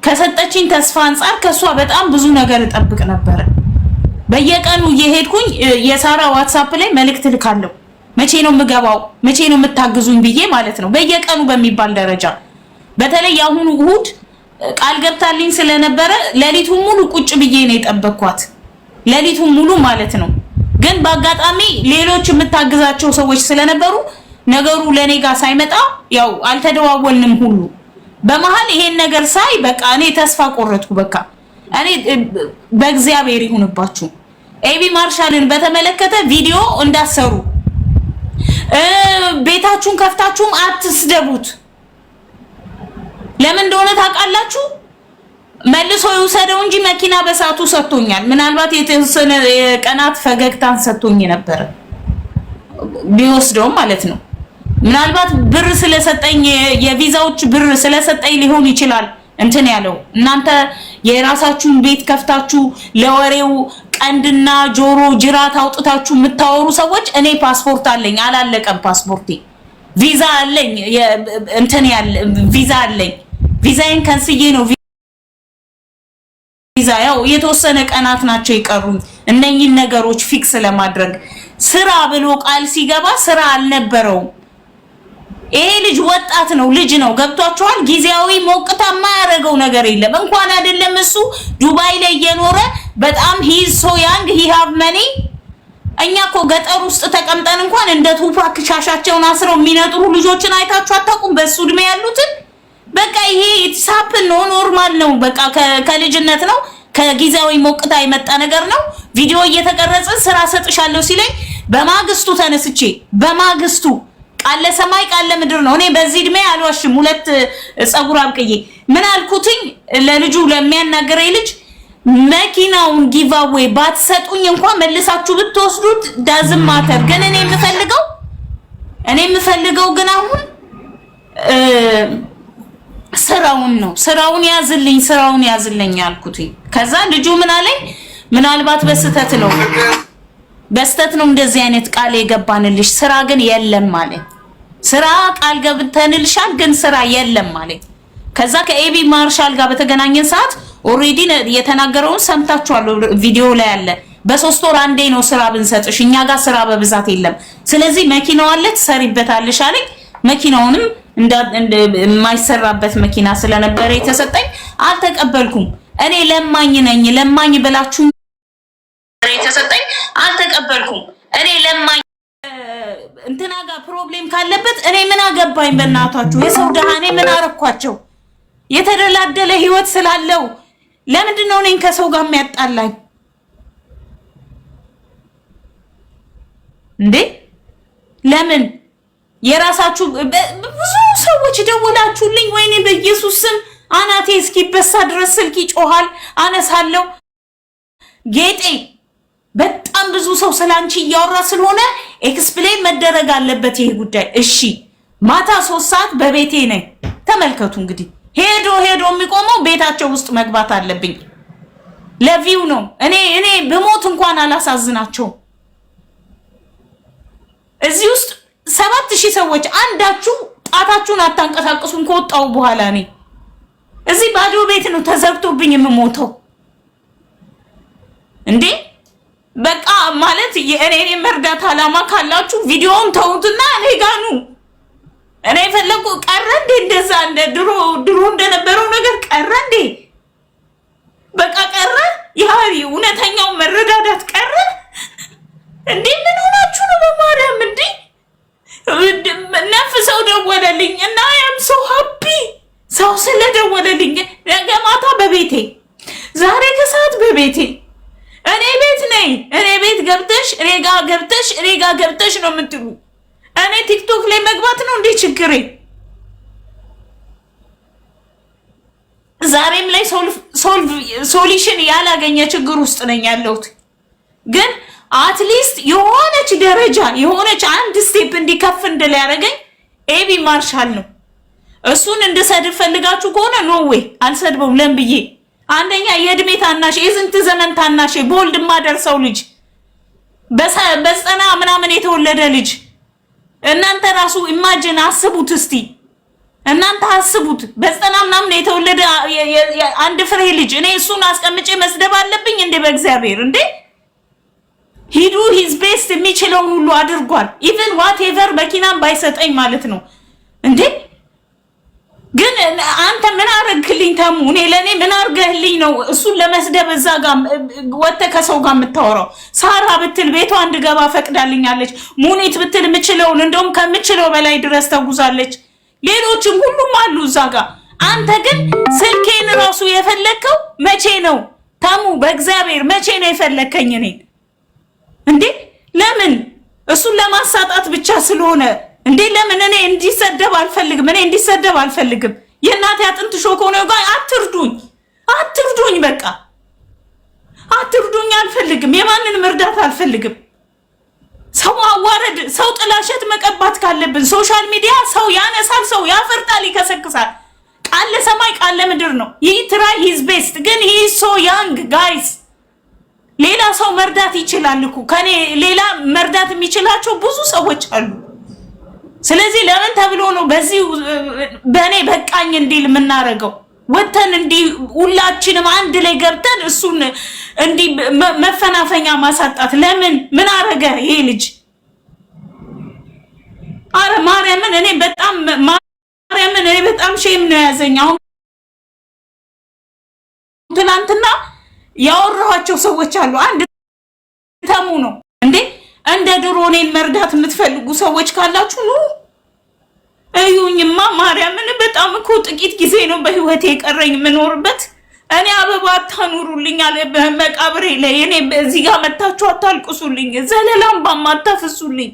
ከሰጠችኝ ተስፋ አንፃር ከሷ በጣም ብዙ ነገር እጠብቅ ነበር በየቀኑ እየሄድኩኝ የሳራ ዋትስአፕ ላይ መልእክት ልካለሁ መቼ ነው የምገባው መቼ ነው የምታግዙኝ ብዬ ማለት ነው በየቀኑ በሚባል ደረጃ በተለይ ያሁኑ እሁድ ቃል ገብታልኝ ስለነበረ ሌሊቱን ሙሉ ቁጭ ብዬ ነው የጠበቅኳት ሌሊቱን ሙሉ ማለት ነው ግን በአጋጣሚ ሌሎች የምታግዛቸው ሰዎች ስለነበሩ ነገሩ ለኔ ጋር ሳይመጣ ያው አልተደዋወልንም ሁሉ በመሃል ይሄን ነገር ሳይ በቃ እኔ ተስፋ ቆረጥኩ በቃ እኔ በእግዚአብሔር ይሁንባችሁ ኤቢ ማርሻልን በተመለከተ ቪዲዮ እንዳሰሩ ቤታችሁን ከፍታችሁም አትስደቡት ለምን እንደሆነ ታውቃላችሁ መልሶ ይውሰደው እንጂ መኪና በሳቱ ሰጥቶኛል ምናልባት የተወሰነ ቀናት ፈገግታን ሰጥቶኝ ነበር ቢወስደው ማለት ነው ምናልባት ብር ስለሰጠኝ የቪዛዎች ብር ስለሰጠኝ ሊሆን ይችላል እንትን ያለው እናንተ የራሳችሁን ቤት ከፍታችሁ ለወሬው ቀንድና ጆሮ ጅራት አውጥታችሁ የምታወሩ ሰዎች እኔ ፓስፖርት አለኝ አላለቀም ፓስፖርቴ ቪዛ አለኝ እንትን ያለ ቪዛ አለኝ ቪዛዬን ከንስዬ ነው ቪዛ ያው የተወሰነ ቀናት ናቸው ይቀሩኝ እነኚህ ነገሮች ፊክስ ለማድረግ ስራ ብሎ ቃል ሲገባ ስራ አልነበረውም ይሄ ልጅ ወጣት ነው ልጅ ነው ገብቷቸዋል ጊዜያዊ ሞቅታማ ያረጋው ነገር የለም እንኳን አይደለም እሱ ዱባይ ላይ እየኖረ በጣም he is so young he have money እኛኮ ገጠር ውስጥ ተቀምጠን እንኳን እንደ ቱፓክ ሻሻቸውን አስረው የሚነጥሩ ልጆችን አይታችሁ አታውቁም በሱ እድሜ ያሉትን በቃ ይሄ ኢትሳፕ ነው ኖርማል ነው በቃ ከልጅነት ነው ከጊዜያዊ ሞቅታ የመጣ ነገር ነው ቪዲዮ እየተቀረጸ ስራ ሰጥሻለሁ ሲለኝ በማግስቱ ተነስቼ በማግስቱ ቃል ለሰማይ ቃል ለምድር ነው እኔ በዚህ እድሜ አልዋሽም ሁለት ጸጉር አብቅዬ ምን አልኩትኝ ለልጁ ለሚያናገረኝ ልጅ መኪናውን ጊቫዌይ ባትሰጡኝ እንኳን መልሳችሁ ብትወስዱት ዳዝም ማተር ግን እኔ የምፈልገው ግን አሁን ስራውን ያዝልኝ አልኩትኝ ከዛ ልጁ ምን አለኝ ምናልባት በስተት ነው እንደዚህ አይነት ቃል የገባንልሽ ስራ ግን የለም ማለት ስራ ቃል ገብተንልሻል ግን ስራ የለም ማለት ከዛ ከኤቢ ማርሻል ጋር በተገናኘን ሰዓት ኦሬዲ የተናገረውን ሰምታችኋል ቪዲዮ ላይ አለ በሶስት ወር አንዴ ነው ስራ ብንሰጥሽ እኛ ጋር ስራ በብዛት የለም ስለዚህ መኪናው አለ ትሰሪበታለሽ አለኝ መኪናውንም የማይሰራበት መኪና ስለነበረ የተሰጠኝ አልተቀበልኩም እኔ ለማኝ ነኝ ለማኝ ብላችሁ አገባኝ በእናታችሁ የሰው ደሃኔ ምን አረኳቸው የተደላደለ ህይወት ስላለው ለምንድን ነው እኔን ከሰው ጋር የሚያጣላኝ እንዴ ለምን የራሳችሁ ብዙ ሰዎች ደውላችሁልኝ ወይኔ በኢየሱስ ስም አናቴ እስኪበሳ ድረስ ስልክ ይጮሃል አነሳለሁ ጌጤ በጣም ብዙ ሰው ስላንቺ እያወራ ስለሆነ ኤክስፕሌን መደረግ አለበት ይሄ ጉዳይ እሺ ማታ 3 ሰዓት በቤቴ ነኝ ተመልከቱ እንግዲህ ሄዶ የሚቆመው ቤታቸው ውስጥ መግባት አለብኝ ለቪው ነው እኔ በሞት እንኳን አላሳዝናቸው እዚህ ውስጥ 7000 ሰዎች አንዳችሁ ጣታችሁን አታንቀሳቅሱን ከወጣው በኋላ እኔ እዚህ ባዶ ቤት ነው ተዘግቶብኝ የምሞተው እንዴ በቃ ማለት የእኔ መርዳት አላማ ካላችሁ ቪዲዮውን ተውትና እኔ ጋኑ እኔ ፈለኩ ቀረ እንዴ እንደዛ እንደ ድሮ እንደነበረው ነገር ቀረ እንዴ በቃ ቀረ ያሪ እውነተኛው መረዳዳት ቀረ እንዴ ምን ሆናችሁ ነው በማርያም እንዴ ነፍሰው ደወለልኝ እና አም ሶ ሃፒ ሰው ስለደወለልኝ ነገ ማታ በቤቴ ዛሬ ከሰዓት በቤቴ እኔ ቤት ነኝ እኔ ቤት ገብተሽ እኔ ጋር ገብተሽ ነው የምትሉ እኔ ቲክቶክ ላይ መግባት ነው እንዴ ችግሬ ዛሬም ላይ ሶሉሽን ያላገኘ ችግር ውስጥ ነኝ ያለሁት ግን አትሊስት የሆነች ደረጃ የሆነች አንድ ስቴፕ እንዲከፍ እንደሊያረገኝ ኤቢ ማርሻል ነው እሱን እንደሰድብ ፈልጋችሁ ከሆነ ኖ ዌይ አልሰድበውም ለምብዬ አንደኛ የእድሜ ታናሽ የስንት ዘመን ታናሽ ቦልድ ማደርሰው ልጅ በሰና ምናምን የተወለደ ልጅ እናንተ ራሱ ኢማጂን አስቡት እስቲ እናንተ አስቡት በሰና ምናምን የተወለደ አንድ ፍሬ ልጅ እኔ እሱን አስቀምጬ መስደብ አለብኝ እንዴ በእግዚአብሔር እንዴ ሂዱ ሂዝ ቤስት የሚችለውን ሁሉ አድርጓል ኢቭን ዋትኤቨር መኪናም ባይሰጠኝ ማለት ነው እንዴ ግን አንተ ምን አረግልኝ ተሙ እኔ ለኔ ምን አርገህልኝ ነው እሱን ለመስደብ እዛ ጋር ወጥተ ከሰው ጋር የምታወራው ሳራ ብትል ቤቷ እንድገባ ፈቅዳልኛለች ሙኒት ብትል የምችለውን እንደውም ከምችለው በላይ ድረስ ተጉዛለች ሌሎችም ሁሉም አሉ እዛ ጋር አንተ ግን ስልኬን ራሱ የፈለከው መቼ ነው ተሙ በእግዚአብሔር መቼ ነው የፈለከኝ እኔ እንዴ ለምን እሱን ለማሳጣት ብቻ ስለሆነ እንዴ ለምን እኔ እንዲሰደብ አልፈልግም የእናቴ አጥንት ሾክ ሆነ ጋር አትርዱኝ በቃ አትርዱኝ አልፈልግም የማንንም እርዳታ አልፈልግም ሰው አዋረድ ሰው ጥላሸት መቀባት ካለብን ሶሻል ሚዲያ ሰው ያነሳል ሰው ያፈርጣል ይከሰክሳል ቃል ለሰማይ ቃል ለምድር ነው ይህ ትራይ ሂዝ ቤስት ግን ሂ ሶ ያንግ ጋይስ ሌላ ሰው መርዳት ይችላል እኮ ከኔ ሌላ መርዳት የሚችላቸው ብዙ ሰዎች አሉ ስለዚህ ለምን ተብሎ ነው በዚህ በኔ በቃኝ እንዲል የምናረገው ወተን እንዲ ሁላችንም አንድ ላይ ገብተን እሱን እንዲ መፈናፈኛ ማሳጣት ለምን ምን አረገ ይሄ ልጅ አረ ማርያምን እኔ በጣም ሼም ነው ያዘኝ አሁን ትናንትና ያወራኋቸው ሰዎች አሉ አንድ ተሙ ነው እንዴ እንደ ድሮ እኔን መርዳት የምትፈልጉ ሰዎች ካላችሁ ነው እዩኝማ ማርያምን በጣም እኮ ጥቂት ጊዜ ነው በህይወቴ የቀረኝ የምኖርበት እኔ አበባ ታኑሩልኝ አለ በመቃብሬ ላይ እኔ እዚህ ጋር መታችሁ አታልቅሱልኝ ዘለላም ባማታፍሱልኝ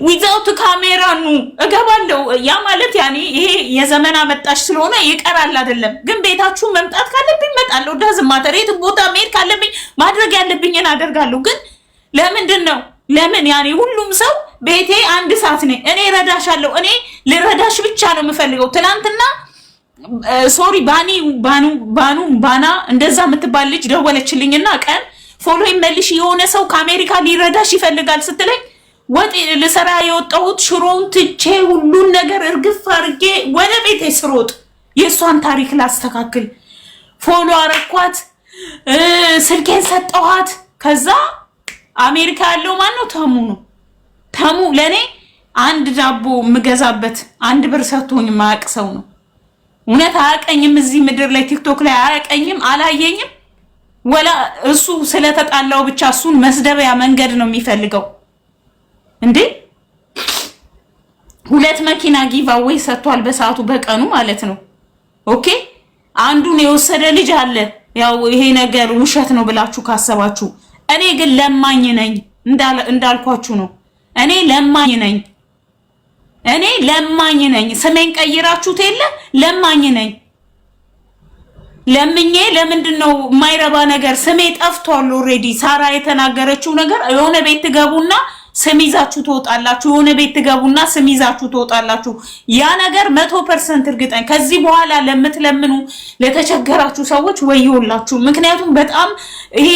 ዊዛውት ካሜራ ነው እገባለሁ ያ ማለት ያኔ ይሄ የዘመን አመጣሽ ስለሆነ ይቀራል አይደለም ግን ቤታችሁ መምጣት ካለብኝ መጣለሁ ዳዝማተር የት ቦታ መሄድ ካለብኝ ማድረግ ያለብኝን አደርጋለሁ ግን ለምንድነው ለምን ያኔ ሁሉም ሰው ቤቴ አንድ ሰዓት ነኝ እኔ ረዳሻለሁ እኔ ልረዳሽ ብቻ ነው የምፈልገው ትናንትና ሶሪ ባና እንደዛ የምትባል ልጅ ደወለችልኝና ቀን ፎሎዊን መልሽ የሆነ ሰው ከአሜሪካ ሊረዳሽ ይፈልጋል ስትለኝ ወጥ ለሰራ የወጣሁት ሽሮውን ትቼ ሁሉን ነገር እርግፍ አርጌ ወደ ቤቴ ስሮጥ የሷን ታሪክ ላስተካክል ፎሎ አረኳት ስልኬን ሰጠኋት ከዛ አሜሪካ ያለው ማን ነው ተሙ ለኔ አንድ ዳቦ ምገዛበት አንድ ብር ሰጥቶኝ ማያቅ ሰው ነው እውነት አያቀኝም እዚህ ምድር ላይ ቲክቶክ ላይ አያቀኝም አላየኝም ወላ እሱ ስለተጣላው ብቻ እሱን መስደቢያ መንገድ ነው የሚፈልገው እንዴ 2 መኪና ጊቫዌይ ሰጥቷል በሰዓቱ በቀኑ ማለት ነው። ኦኬ አንዱን የወሰደ ልጅ አለ። ያው ይሄ ነገር ውሸት ነው ብላችሁ ካሰባችሁ፣ እኔ ግን ለማኝ ነኝ እንዳልኳችሁ ነው። እኔ ለማኝ ነኝ። ስሜን ቀይራችሁት የለ ለማኝ ነኝ። ለምኜ ለምንድነው የማይረባ ነገር ስሜ ጠፍቷል። ኦሬዲ ሳራ የተናገረችው ነገር የሆነ ቤት ትገቡና ስም ይዛችሁ ትወጣላችሁ፣ የሆነ ቤት ትገቡና ስም ይዛችሁ ትወጣላችሁ። ያ ነገር 100% እርግጠኛ። ከዚህ በኋላ ለምትለምኑ ለተቸገራችሁ ሰዎች ወዮላችሁ። ምክንያቱም በጣም ይሄ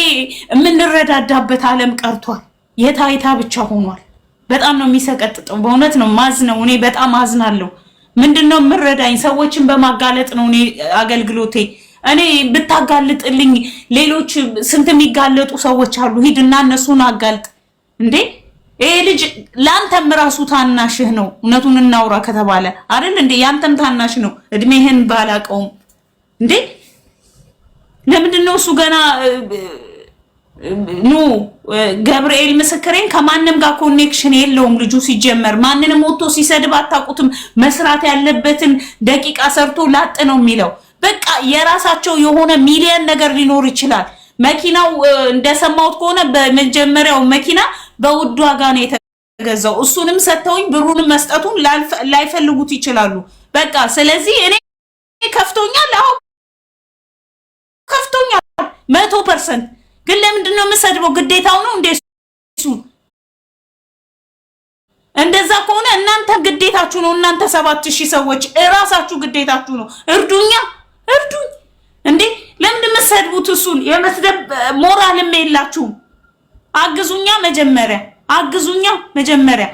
የምንረዳዳበት ዓለም ቀርቷል። የታይታ ብቻ ሆኗል። በጣም ነው የሚሰቀጥጠው። በእውነት ነው ማዝነው። እኔ በጣም አዝናለሁ። ምንድነው የምረዳኝ? ሰዎችን በማጋለጥ ነው እኔ አገልግሎቴ። እኔ ብታጋልጥልኝ ሌሎች ስንት የሚጋለጡ ሰዎች አሉ። ሂድና እነሱን አጋልጥ እንዴ። ይሄ ልጅ ላንተም ራሱ ታናሽህ ነው። እውነቱን እናውራ ከተባለ አይደል እንዴ? ያንተም ታናሽ ነው። እድሜህን ባላቀውም እንዴ ለምንድነው እሱ ገና ገብርኤል ምስክሬን ከማንም ጋር ኮኔክሽን የለውም ልጁ ሲጀመር። ማንንም ወጥቶ ሲሰድብ አታውቁትም። መስራት ያለበትን ደቂቃ ሰርቶ ላጥ ነው የሚለው። በቃ የራሳቸው የሆነ ሚሊየን ነገር ሊኖር ይችላል። መኪናው እንደሰማሁት ከሆነ በመጀመሪያው መኪና በውድ ዋጋ ነው የተገዛው። እሱንም ሰጥተውኝ ብሩንም መስጠቱን ላይፈልጉት ይችላሉ። በቃ ስለዚህ እኔ ከፍቶኛል። አሁን ከፍቶኛል 100%። ግን ለምንድን ነው የምሰድበው? ግዴታው ነው እንዴ? እሱ እንደዛ ከሆነ እናንተ ግዴታችሁ ነው። እናንተ 7000 ሰዎች እራሳችሁ ግዴታችሁ ነው። እርዱኝ እንዴ! ለምን የምትሰድቡት? እሱን የመስደብ ሞራልም የላችሁም። አግዙኛ መጀመሪያ